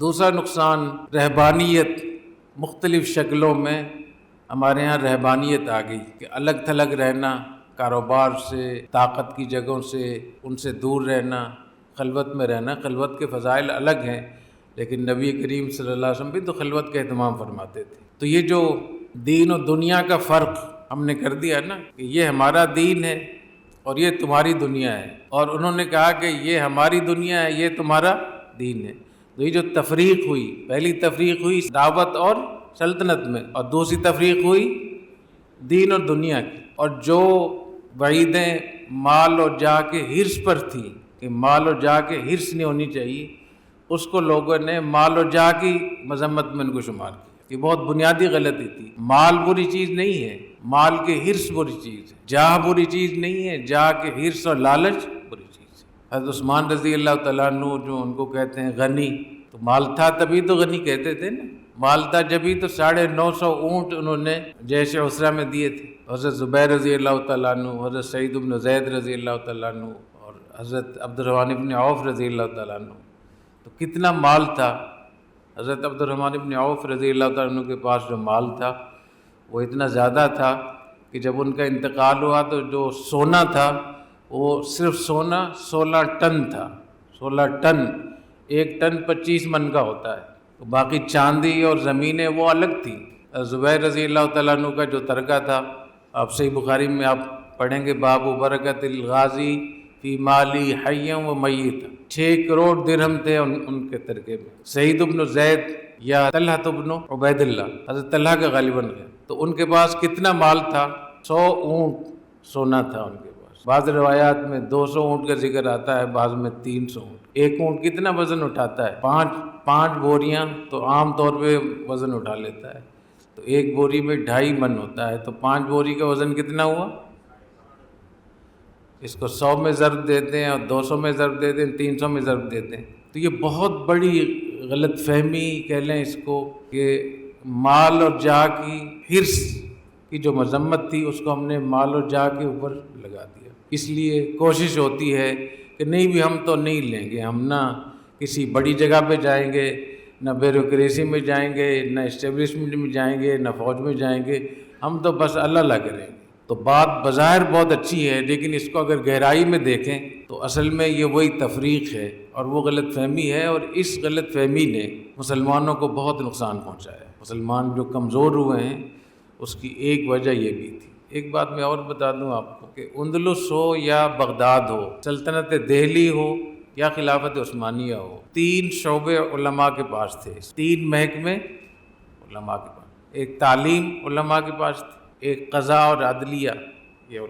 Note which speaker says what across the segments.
Speaker 1: دوسرا نقصان رہبانیت، مختلف شکلوں میں ہمارے ہاں رہبانیت آ گئی کہ الگ تھلگ رہنا، کاروبار سے، طاقت کی جگہوں سے، ان سے دور رہنا، خلوت میں رہنا۔ خلوت کے فضائل الگ ہیں، لیکن نبی کریم صلی اللہ علیہ وسلم بھی تو خلوت کا اہتمام فرماتے تھے۔ تو یہ جو دین و دنیا کا فرق ہم نے کر دیا نا کہ یہ ہمارا دین ہے اور یہ تمہاری دنیا ہے، اور انہوں نے کہا کہ یہ ہماری دنیا ہے، یہ تمہارا دین ہے۔ تو یہ جو تفریق ہوئی، پہلی تفریق ہوئی دعوت اور سلطنت میں، اور دوسری تفریق ہوئی دین اور دنیا کی۔ اور جو وعیدیں مال اور جاہ کے حرص پر تھیں کہ مال اور جاہ کے حرص نہیں ہونی چاہیے، اس کو لوگوں نے مال اور جاہ کی مذمت میں ان کو شمار کیا۔ یہ بہت بنیادی غلطی تھی۔ مال بری چیز نہیں ہے، مال کے حرص بری چیز ہے۔ جاہ بری چیز نہیں ہے، جاہ کے حرص اور لالچ بری چیز ہے۔ حضرت عثمان رضی اللہ تعالیٰ عنہ جو ان کو کہتے ہیں غنی، تو مال تھا تبھی تو غنی کہتے تھے نا، مال تھا جبھی تو 950 اونٹ انہوں نے جیش عسرہ میں دیے تھے۔ حضرت زبیر رضی اللہ تعالیٰ عنہ، حضرت سعید بن زید رضی اللہ تعالیٰ عنہ، اور حضرت عبد الرحمن بن عوف رضی اللہ تعالیٰ عنہ، تو کتنا مال تھا۔ حضرت عبد الرحمن بن عوف رضی اللہ تعالیٰ عنہ کے پاس جو مال تھا وہ اتنا زیادہ تھا کہ جب ان کا انتقال ہوا تو جو سونا تھا وہ صرف سونا 16 ٹن تھا۔ 16 ٹن، 1 ٹن 25 من کا ہوتا ہے، تو باقی چاندی اور زمینیں وہ الگ تھیں۔ زبیر رضی اللہ تعالیٰ عنہ کا جو ترکہ تھا، آپ صحیح بخاری میں آپ پڑھیں گے باب برکت الغازی فی مالی حیا و میت، 6 کروڑ درہم تھے ان کے ترکے میں۔ سعید بن زید یا طلحہ بن عبید اللہ، حضرت طلحہ کا غالباً ہے، تو ان کے پاس کتنا مال تھا؟ 100 اونٹ سونا تھا ان کے پاس۔ بعض روایات میں 200 اونٹ کا ذکر آتا ہے، بعض میں 300 اونٹ۔ ایک اونٹ کتنا وزن اٹھاتا ہے؟ 5 بوریاں تو عام طور پہ وزن اٹھا لیتا ہے، تو ایک بوری میں 2.5 من ہوتا ہے، تو 5 بوری کا وزن کتنا ہوا؟ اس کو 100 میں ضرب دیتے ہیں اور 200 میں ضرب دیتے ہیں، 300 میں ضرب دیتے ہیں۔ تو یہ بہت بڑی غلط فہمی کہہ لیں اس کو کہ مال اور جاہ کی حرص کی جو مذمت تھی اس کو ہم نے مال اور جاہ کے اوپر لگا دیا۔ اس لیے کوشش ہوتی ہے کہ نہیں بھی ہم تو نہیں لیں گے، ہم نہ کسی بڑی جگہ پہ جائیں گے، نہ بیوروکریسی میں جائیں گے، نہ اسٹیبلشمنٹ میں جائیں گے، نہ فوج میں جائیں گے، ہم تو بس اللہ کریں گے۔ تو بات بظاہر بہت اچھی ہے، لیکن اس کو اگر گہرائی میں دیکھیں تو اصل میں یہ وہی تفریق ہے اور وہ غلط فہمی ہے، اور اس غلط فہمی نے مسلمانوں کو بہت نقصان پہنچایا۔ مسلمان جو کمزور ہوئے ہیں اس کی ایک وجہ یہ بھی تھی۔ ایک بات میں اور بتا دوں آپ کو کہ اندلس ہو یا بغداد ہو، سلطنت دہلی ہو یا خلافت عثمانیہ ہو، 3 شعبے علماء کے پاس تھے، 3 محکمے علماء کے پاس۔ ایک تعلیم علماء کے پاس تھی، ایک قضاء اور عدلیہ، یہ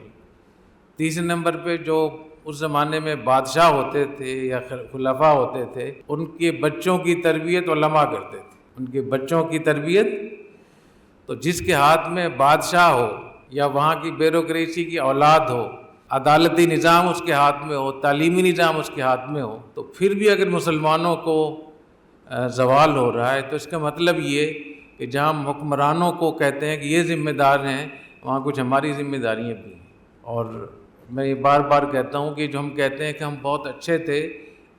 Speaker 1: تیسرے نمبر پہ جو اس زمانے میں بادشاہ ہوتے تھے یا خلفاء ہوتے تھے، ان کے بچوں کی تربیت علماء کرتے تھے، ان کے بچوں کی تربیت۔ تو جس کے ہاتھ میں بادشاہ ہو یا وہاں کی بیوروکریسی کی اولاد ہو، عدالتی نظام اس کے ہاتھ میں ہو، تعلیمی نظام اس کے ہاتھ میں ہو، تو پھر بھی اگر مسلمانوں کو زوال ہو رہا ہے تو اس کا مطلب یہ کہ جہاں ہم حکمرانوں کو کہتے ہیں کہ یہ ذمہ دار ہیں، وہاں کچھ ہماری ذمہ داریاں بھی ہیں۔ اور میں یہ بار بار کہتا ہوں کہ جو ہم کہتے ہیں کہ ہم بہت اچھے تھے،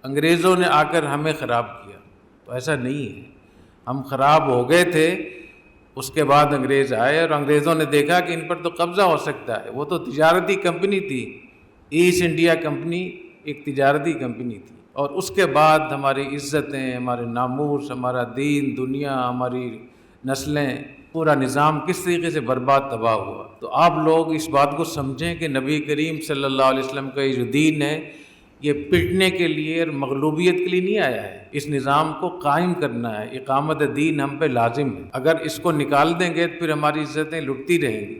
Speaker 1: انگریزوں نے آ کر ہمیں خراب کیا، تو ایسا نہیں ہے۔ ہم خراب ہو گئے تھے، اس کے بعد انگریز آئے اور انگریزوں نے دیکھا کہ ان پر تو قبضہ ہو سکتا ہے۔ وہ تو تجارتی کمپنی تھی، ایسٹ انڈیا کمپنی ایک تجارتی کمپنی تھی، اور اس کے بعد ہماری عزتیں، ہمارے ناموس، ہمارا دین، دنیا، ہماری نسلیں، پورا نظام کس طریقے سے برباد تباہ ہوا۔ تو آپ لوگ اس بات کو سمجھیں کہ نبی کریم صلی اللہ علیہ وسلم کا یہ جو دین ہے یہ پٹنے کے لیے اور مغلوبیت کے لیے نہیں آیا ہے، اس نظام کو قائم کرنا ہے۔ اقامت دین ہم پہ لازم ہے، اگر اس کو نکال دیں گے تو پھر ہماری عزتیں لٹتی رہیں گی۔